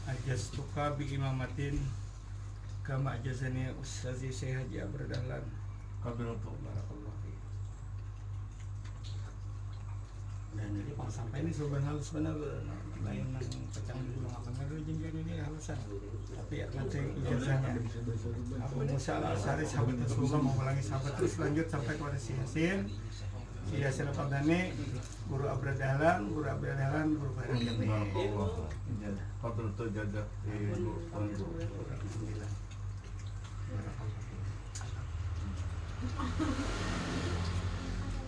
Ajastuka bi imamatin kama ajazani Ustazi Syekh Haji Abdul Dahlan. Barakallahu fiik. Dan jadi kalau sampai ini sobat halus benar lain nang pecang dulu apa nggak jengkel ini halusan. Tapi ya nanti ijazahnya Abu Musa Al-Asy'ari sahabat Rasulullah mengulangi sahabat terus lanjut sampai kepada si Yasin. Si Yasin Al-Fadani, Guru Abdul Dahlan, Guru Barak Yami. Fadl jadah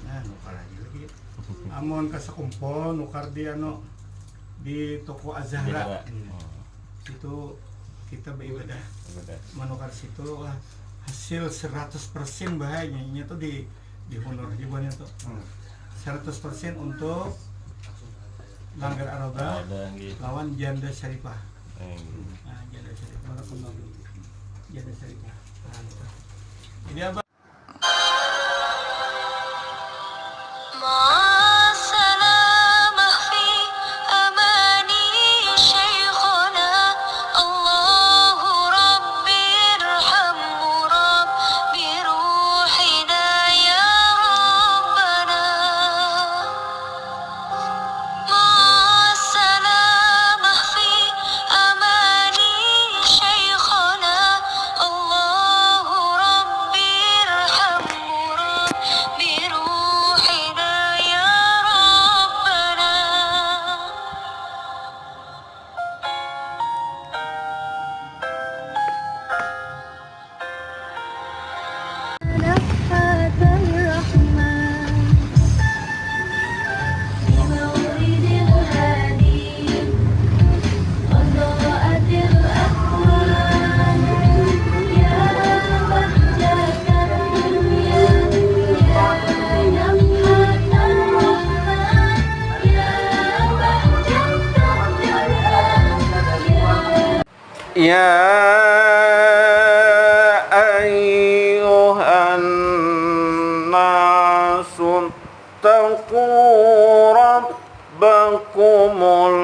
nah, nukar lagi. Amon kasakumpol, nukar di di toko Azhara. Situ kita beribadah. Menukar situ hasil 100% bahayanya tuh di honor ribuannya tuh. 100% untuk Langgar Araba lawan Janda Syarifah. Nah, Janda Syarifah Janda Syarifah. Ini apa? Ya ayyuhan nasu taqu rabbakumul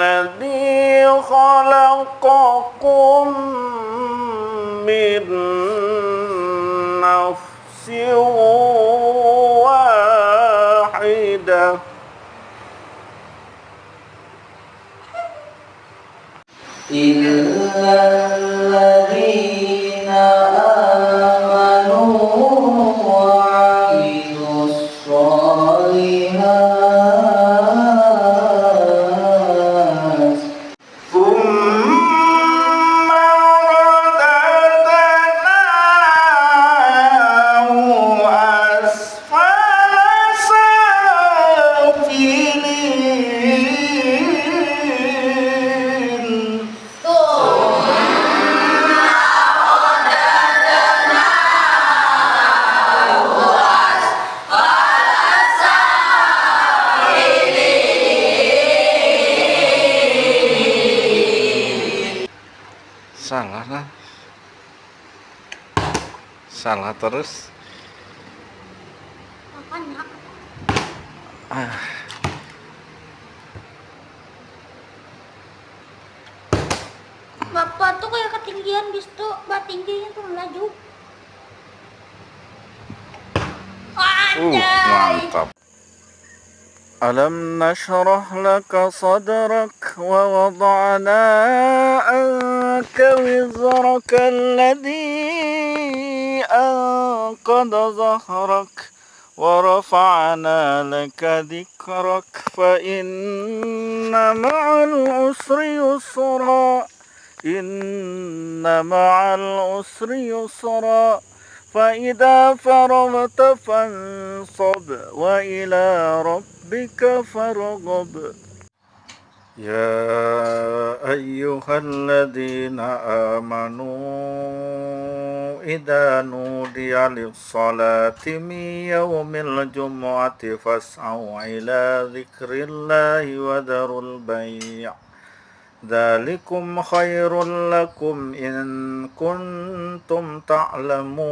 ladzi khalaqakum min nafsin wahidah illalladzina amanu wa 'amilus sholihat tsumma radadnahu asfala safilin. Salah lah, salah terus. Bapak tuh kayak ketinggian bis tuh, tingginya tuh melaju. Mantap. Alam nashrah laka sadrak wa wada'na anka wizraka alladhi anqadha zahrak wa rafa'na laka dhikrak fa inna ma'al usri yusra inna ma'al usri yusra فإذا فرغت فانصب وإلى ربك فارغب يا أيها الذين آمنوا إذا نودي للصلاة من يوم الجمعة فاسعوا إلى ذكر الله وذروا البيع Dzalikum khairul lakum in kuntum ta'lamun.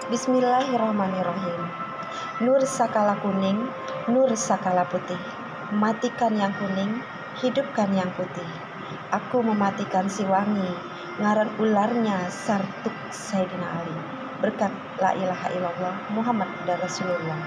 Bismillahirrahmanirrahim. Nur sakala kuning, nur sakala putih. Matikan yang kuning, hidupkan yang putih. Aku mematikan si wangi, ngaran ularnya sartuk Sayyidina Ali. Berkat la ilaha illallah Muhammad dan Rasulullah.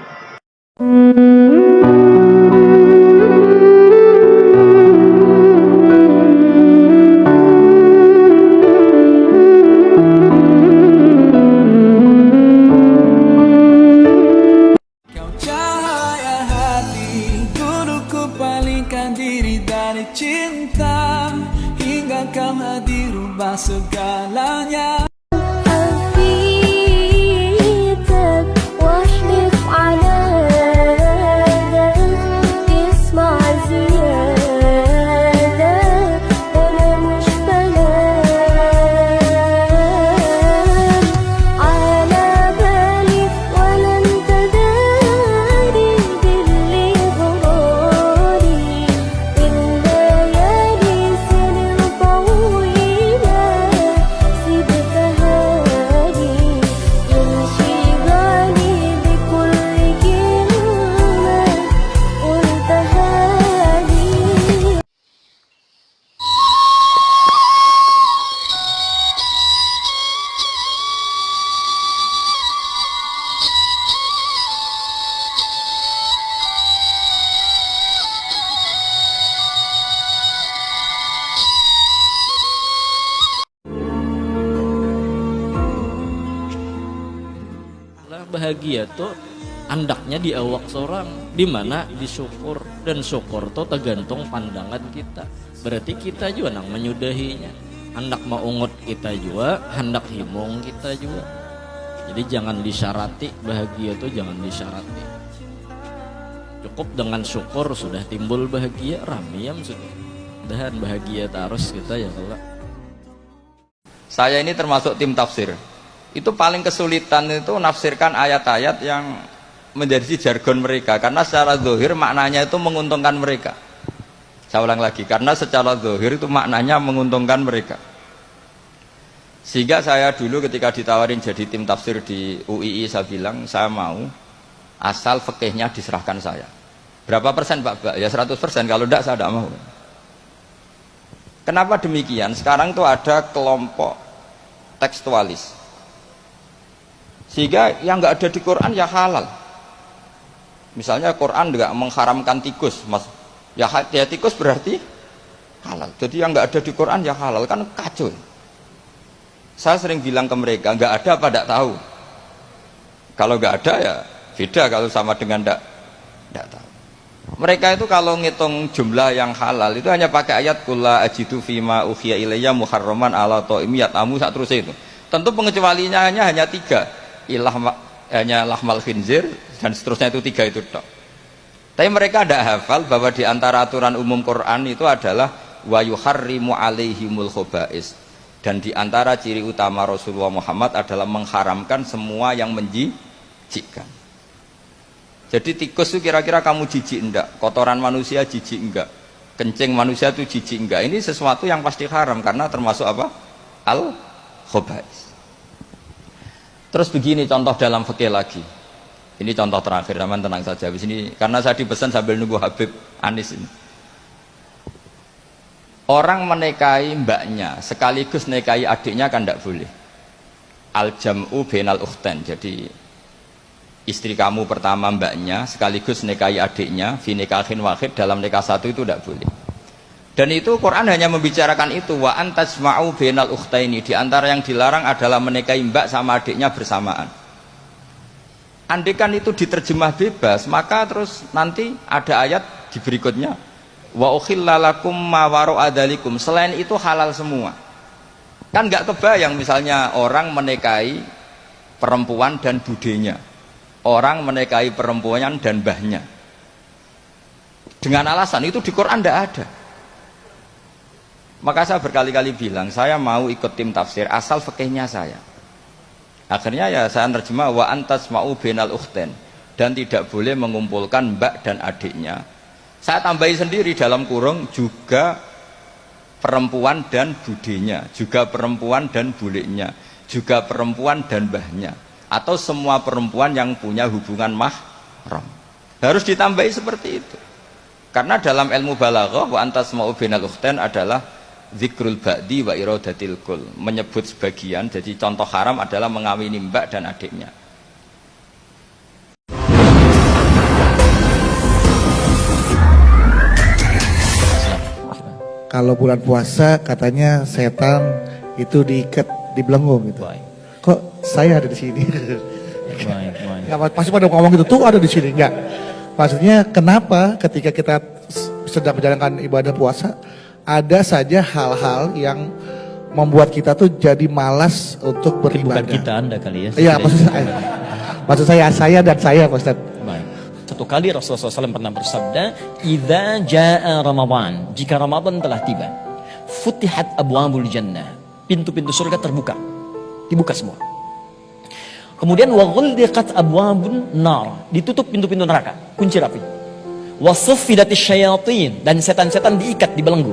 Kau cahaya hati, dulu ku palingkan diri dari cinta, hingga kau hadir rubah segalanya. حبيتك واحلف على تسمع زيادة أنا مش بنام على بالي ولا انت داري باللي غراري الليالي سنين طويلة سبتها لي يمشي بالي بكل كلمة قلتها لي. Bahagia tuh andaknya di awak seorang, di mana disyukur, dan syukur tuh tergantung pandangan kita. Berarti kita juga nang menyudahinya. Hendak maungut kita juga, hendak himung kita juga. Jadi jangan disyarati, bahagia tuh jangan disyarati. Cukup dengan syukur sudah timbul bahagia, ramiam sudah. Dan bahagia terus kita ya Allah. Saya ini termasuk tim tafsir. Itu paling kesulitan itu nafsirkan ayat-ayat yang menjadi jargon mereka, karena secara zahir maknanya itu menguntungkan mereka. Saya ulang lagi, karena secara zahir itu maknanya menguntungkan mereka. Sehingga saya dulu ketika ditawarin jadi tim tafsir di UII, saya bilang saya mau asal fikihnya diserahkan saya. Berapa persen Pak? Ya 100%, kalau tidak saya tidak mau. Kenapa demikian? Sekarang tuh ada kelompok tekstualis, sehingga yang nggak ada di Quran ya halal. Misalnya Quran nggak mengharamkan tikus, mas, ya tikus berarti halal. Jadi yang nggak ada di Quran ya halal, kan kacau. Saya sering bilang ke mereka, nggak ada apa tidak tahu. Kalau nggak ada ya beda kalau sama dengan tidak tahu. Mereka itu kalau ngitung jumlah yang halal itu hanya pakai ayat kulla ajidu fima uhiya ilayya muharraman ala ta'imi yat'amu sak terus itu. Tentu pengecualiannya hanya 3. Hanya lahmal khinzir dan seterusnya, itu 3 itu tok. Tapi mereka tidak hafal bahwa di antara aturan umum Quran itu adalah wa yuharrimu alaihimul khobais, dan di antara ciri utama Rasulullah Muhammad adalah mengharamkan semua yang menjijikkan. Jadi tikus itu kira-kira kamu jijik enggak, kotoran manusia jijik enggak, kencing manusia itu jijik enggak, ini sesuatu yang pasti haram karena termasuk apa? Al khobais. Terus begini contoh dalam fikih lagi. Ini contoh terakhir, teman tenang saja. Di sini karena saya dipesan sambil nunggu Habib Anis ini. Orang menikahi mbaknya sekaligus nikahi adiknya kan tidak boleh. Al jam'u bainal ukhtain. Jadi istri kamu pertama mbaknya sekaligus nikahi adiknya fi nikahin wahid, dalam nikah satu itu tidak boleh. Dan itu Quran hanya membicarakan itu, wa antasma'u bainal ukhtaini. Di antara yang dilarang adalah menikahi mbak sama adiknya bersamaan. Andikan itu diterjemah bebas, maka terus nanti ada ayat di berikutnya, wa ukhilla lakum ma wara'a dzalikum. Selain itu halal semua. Kan nggak kebayang misalnya orang menikahi perempuan dan budenya, orang menikahi perempuan dan mbahnya, dengan alasan itu di Quran tidak ada. Maka saya berkali-kali bilang, saya mau ikut tim tafsir asal fikihnya saya. Akhirnya ya saya terjemah wa antasma'u bainal ukhtain, dan tidak boleh mengumpulkan mbak dan adiknya. Saya tambahi sendiri dalam kurung juga perempuan dan budenya, juga perempuan dan bulenya, juga perempuan dan mbahnya, atau semua perempuan yang punya hubungan haram. Harus ditambahi seperti itu. Karena dalam ilmu balaghah wa antasma'u bainal ukhtain adalah zikrul ba'di wa iradatil kul, menyebut sebagian. Jadi contoh haram adalah mengawini mbak dan adiknya. Kalau bulan puasa katanya setan itu diikat, dibelenggu gitu. Kok saya ada di sini? Nggak, pasti pada ngomong gitu, tuh ada di sini. Enggak. Maksudnya kenapa ketika kita sedang menjalankan ibadah puasa, ada saja hal-hal yang membuat kita tuh jadi malas untuk beribadah. Bukan kita, Anda kali ya. Iya, maksud saya dan saya, Pak Ustaz. Baik. Satu kali Rasulullah SAW pernah bersabda, "Idza jaa Ramadan," jika Ramadan telah tiba, futihat abwabul jannah, pintu-pintu surga terbuka. Dibuka semua. Kemudian wa ghulliqat abwabun nar, ditutup pintu-pintu neraka, kunci rapi. Wa suffidatis syayatin, dan setan-setan diikat, dibelenggu.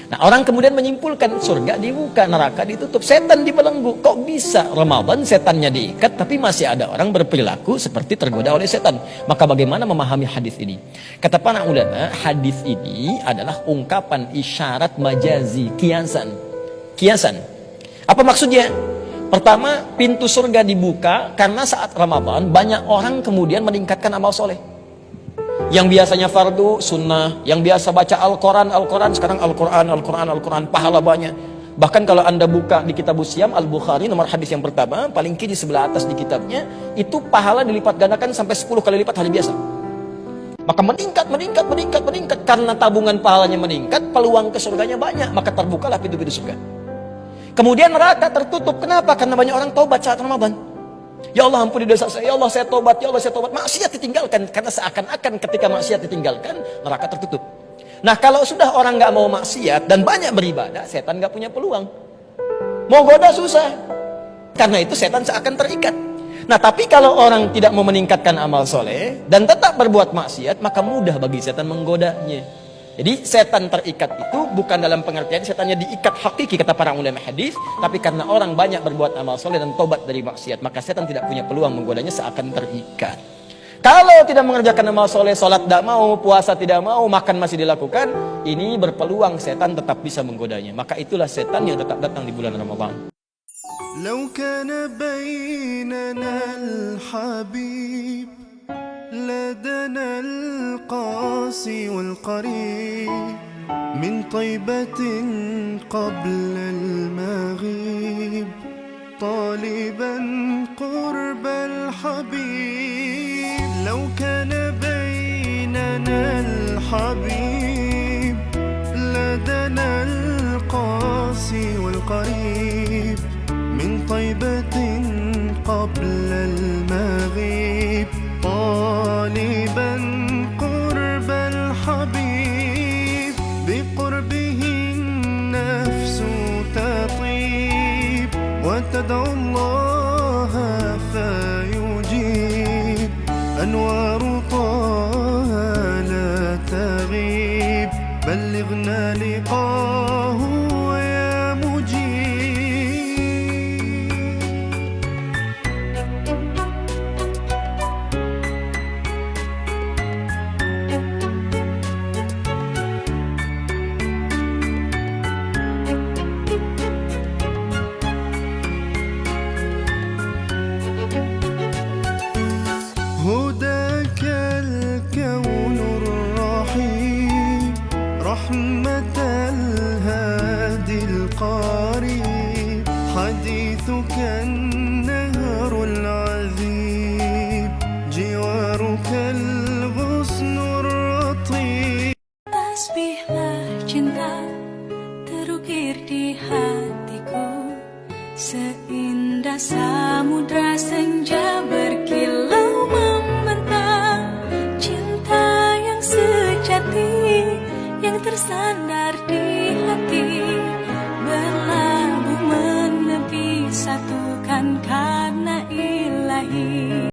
Nah, orang kemudian menyimpulkan surga dibuka, neraka ditutup, setan dibelenggu. Kok bisa Ramadan setannya diikat tapi masih ada orang berperilaku seperti tergoda oleh setan? Maka bagaimana memahami hadis ini? Kata para ulama, hadis ini adalah ungkapan isyarat majazi, kiasan. Kiasan. Apa maksudnya? Pertama, pintu surga dibuka karena saat Ramadan banyak orang kemudian meningkatkan amal soleh. Yang biasanya fardu, sunnah, yang biasa baca Al-Quran, sekarang Al-Quran, pahala banyak. Bahkan kalau Anda buka di kitab Siyam Al-Bukhari, nomor hadis yang pertama, paling kiri sebelah atas di kitabnya, itu pahala dilipat gandakan sampai 10 kali lipat hari biasa. Maka meningkat. Karena tabungan pahalanya meningkat, peluang ke surganya banyak, maka terbukalah pintu-pintu surga. Kemudian neraka tertutup. Kenapa? Karena banyak orang taubat saat Ramadan. Ya Allah, ampuni dosa saya. Ya Allah, saya tobat. Ya Allah, saya tobat. Maksiat ditinggalkan. Karena seakan-akan ketika maksiat ditinggalkan, neraka tertutup. Nah, kalau sudah orang nggak mau maksiat dan banyak beribadah, setan nggak punya peluang. Mau goda susah. Karena itu setan seakan terikat. Nah, tapi kalau orang tidak mau meningkatkan amal soleh dan tetap berbuat maksiat, maka mudah bagi setan menggodanya. Jadi setan terikat itu bukan dalam pengertian setannya diikat hakiki kata para ulama hadis, tapi karena orang banyak berbuat amal soleh dan tobat dari maksiat, maka setan tidak punya peluang menggodanya seakan terikat. Kalau tidak mengerjakan amal soleh, sholat tidak mau, puasa tidak mau, makan masih dilakukan, ini berpeluang setan tetap bisa menggodanya. Maka itulah setan yang tetap datang di bulan Ramadan. لو كان بيننا الحبيب لدنا القاسي والقريب من طيبة قبل المغيب طالبا قرب الحبيب لو كان بيننا الحبيب لدنا القاسي والقريب من طيبة قبل المغيب طالبا قرب الحبيب بقربه النفس تطيب وتدعو الله فيجيب أنوار طه لا تغيب بلغنا لقاه يا مجيب. هداك الكون الرحيم رحمة الهادي القريب حديثك النهر العذيب جوارك الغصن الرطيب Tasbihlah cinta terukir di hatiku seindah samudra senja berkilau membentang cinta yang sejati yang tersandar di hati berlabuh menepi satukan karena ilahi